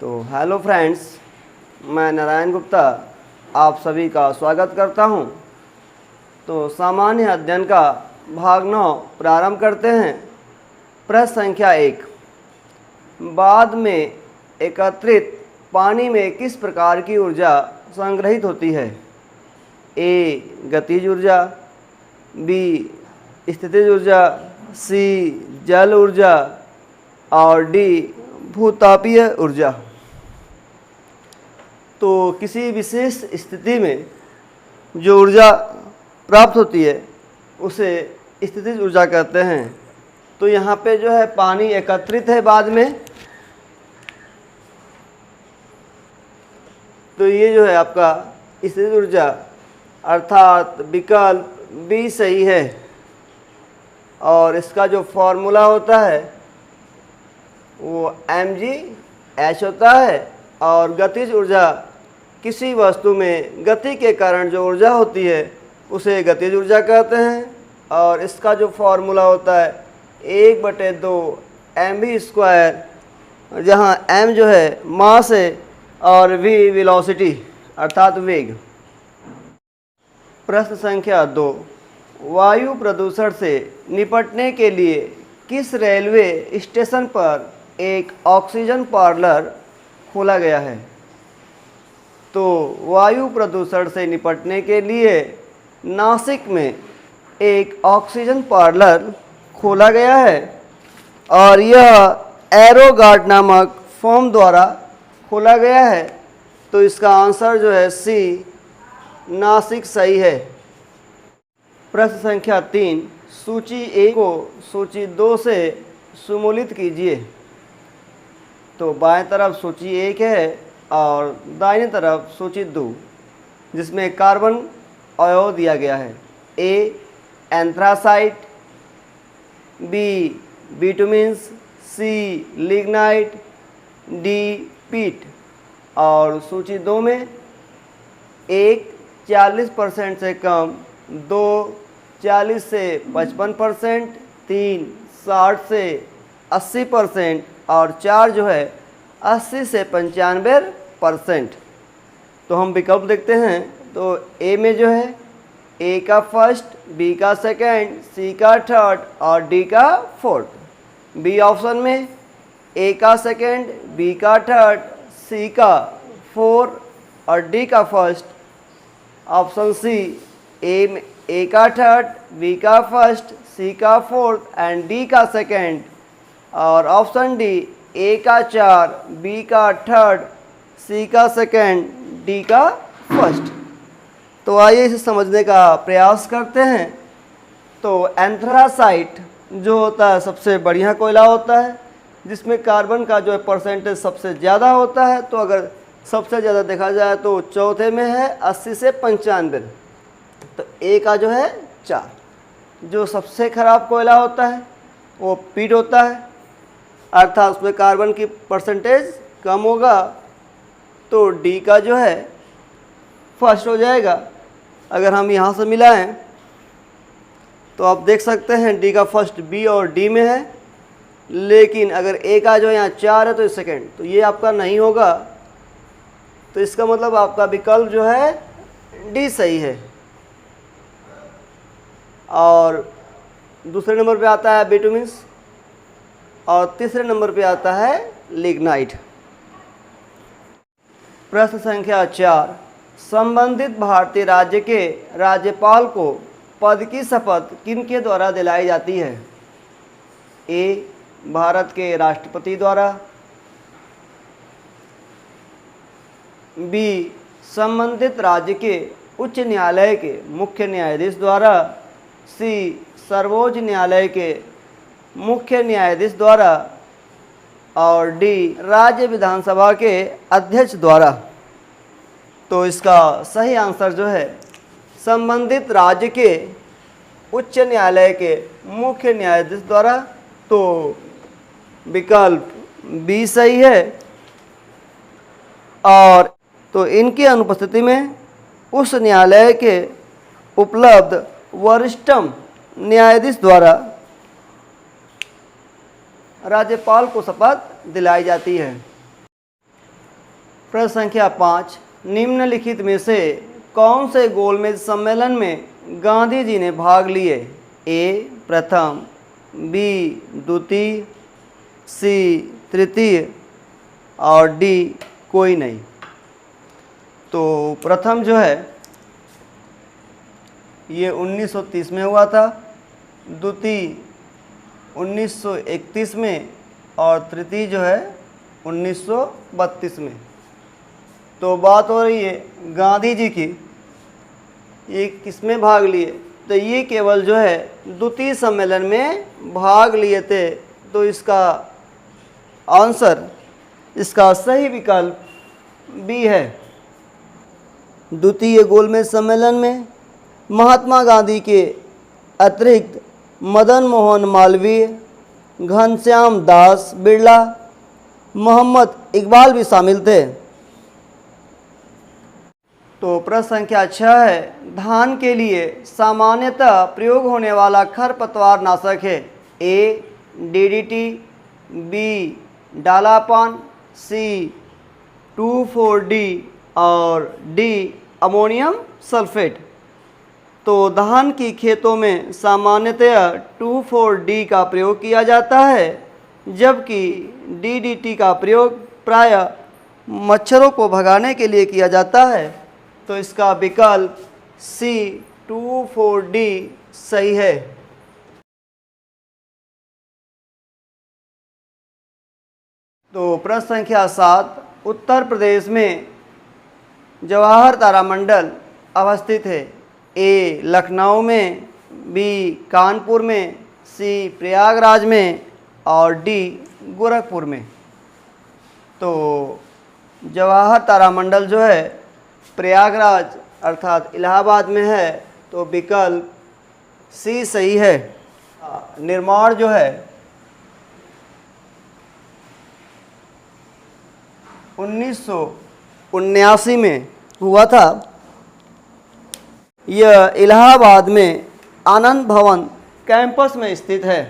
तो hello friends, मैं नारायण गुप्ता आप सभी का स्वागत करता हूं। तो सामान्य अध्ययन का भाग 9 प्रारंभ करते हैं। प्रश्न संख्या 1, बाद में एकत्रित पानी में किस प्रकार की ऊर्जा संग्रहित होती है? ए गतिज ऊर्जा, बी स्थितिज ऊर्जा, सी जल ऊर्जा और डी भूतापीय ऊर्जा। तो किसी विशेष स्थिति में जो ऊर्जा प्राप्त होती है उसे स्थितिज ऊर्जा कहते हैं। तो यहाँ पे जो है पानी एकत्रित है बाद में, तो ये जो है आपका स्थितिज ऊर्जा अर्थात विकल्प बी सही है। और इसका जो फॉर्मूला होता है वो mgh होता है। और गतिज ऊर्जा किसी वस्तु में गति के कारण जो ऊर्जा होती है उसे गतिज ऊर्जा कहते हैं। और इसका जो फॉर्मूला होता है 1/2 mv², जहाँ m जो है मास है और v वेलोसिटी अर्थात वेग। प्रश्न संख्या 2, वायु प्रदूषण से निपटने के लिए किस रेलवे स्टेशन पर एक ऑक्सीजन पार्लर खोला गया है? तो वायु प्रदूषण से निपटने के लिए नासिक में एक ऑक्सीजन पार्लर खोला गया है और यह एरोगार्ड नामक फर्म द्वारा खोला गया है। तो इसका आंसर जो है सी नासिक सही है। प्रश्न संख्या 3, सूची 1 को सूची 2 से सुमूलित कीजिए। तो बाएं तरफ सूची 1 है और दाहिनी तरफ सूची 2, जिसमें कार्बन अयव दिया गया है। ए एंथ्रासाइट, बी बिटुमिन्स, सी लिग्नाइट, डी पीट। और सूची 2 में 1 40% से कम, 2 40 से 55%, 3 60 से 80% और 4 जो है 80 से 95%। तो हम विकल्प देखते हैं। तो ए में जो है ए का फर्स्ट, बी का सेकंड, सी का थर्ड और डी का फोर्थ। बी ऑप्शन में ए का सेकंड, बी का थर्ड, सी का फोर्थ और डी का फर्स्ट। ऑप्शन सी ए का थर्ड, बी का फर्स्ट, सी का फोर्थ एंड डी का सेकंड। और ऑप्शन डी ए का 4, बी का थर्ड, सी का सेकंड, डी का फर्स्ट। तो आइए इसे समझने का प्रयास करते हैं। तो एंथ्रासाइट जो होता है सबसे बढ़िया कोयला होता है, जिसमें कार्बन का जो है परसेंटेज सबसे ज़्यादा होता है। तो अगर सबसे ज़्यादा देखा जाए तो चौथे में है 80 से 95। तो ए का जो है 4। जो सबसे खराब कोयला होता है वो पीट होता है, अर्थात उसमें कार्बन की परसेंटेज कम होगा। तो डी का जो है फर्स्ट हो जाएगा। अगर हम यहाँ से मिलाएं तो आप देख सकते हैं डी का फर्स्ट बी और डी में है, लेकिन अगर ए का जो यहाँ 4 है तो सेकंड, तो ये आपका नहीं होगा। तो इसका मतलब आपका विकल्प जो है डी सही है। और दूसरे नंबर पे आता है बिटुमिन्स और तीसरे नंबर पे आता है लिग्नाइट। प्रश्न संख्या 4, संबंधित भारतीय राज्य के राज्यपाल को पद की शपथ किनके द्वारा दिलाई जाती है? ए भारत के राष्ट्रपति द्वारा, बी संबंधित राज्य के उच्च न्यायालय के मुख्य न्यायाधीश द्वारा, सी सर्वोच्च न्यायालय के मुख्य न्यायाधीश द्वारा और डी राज्य विधानसभा के अध्यक्ष द्वारा। तो इसका सही आंसर जो है संबंधित राज्य के उच्च न्यायालय के मुख्य न्यायाधीश द्वारा। तो विकल्प बी सही है। और तो इनकी अनुपस्थिति में उस न्यायालय के उपलब्ध वरिष्ठतम न्यायाधीश द्वारा राज्यपाल को शपथ दिलाई जाती है। प्रश्न संख्या 5, निम्नलिखित में से कौन से गोलमेज सम्मेलन में गांधी जी ने भाग लिए? ए प्रथम, बी द्वितीय, सी तृतीय और डी कोई नहीं। तो प्रथम जो है ये 1930 में हुआ था, द्वितीय 1931 में और तृतीय जो है 1932 में। तो बात हो रही है गांधी जी की, ये किसमें भाग लिए? तो ये केवल जो है द्वितीय सम्मेलन में भाग लिए थे। तो इसका आंसर, इसका सही विकल्प बी है। द्वितीय गोलमेज सम्मेलन में महात्मा गांधी के अतिरिक्त मदन मोहन मालवीय, घनश्याम दास बिरला, मोहम्मद इकबाल भी शामिल थे। तो प्रश्न संख्या 6 है, धान के लिए सामान्यतः प्रयोग होने वाला खरपतवार नाशक है? ए डीडीटी, बी डालापान, सी 2,4-D और डी अमोनियम सल्फेट। तो धान की खेतों में सामान्यतया 2,4-D का प्रयोग किया जाता है, जबकि डीडीटी का प्रयोग प्रायः मच्छरों को भगाने के लिए किया जाता है। तो इसका विकल्प सी 2,4-D सही है। तो प्रश्न संख्या 7, उत्तर प्रदेश में जवाहर तारामंडल अवस्थित है? ए लखनऊ में, बी कानपुर में, सी प्रयागराज में और डी गोरखपुर में। तो जवाहर तारामंडल जो है प्रयागराज अर्थात इलाहाबाद में है। तो विकल्प सी सही है। निर्माण जो है 1979 में हुआ था। यह इलाहाबाद में आनंद भवन कैंपस में स्थित है।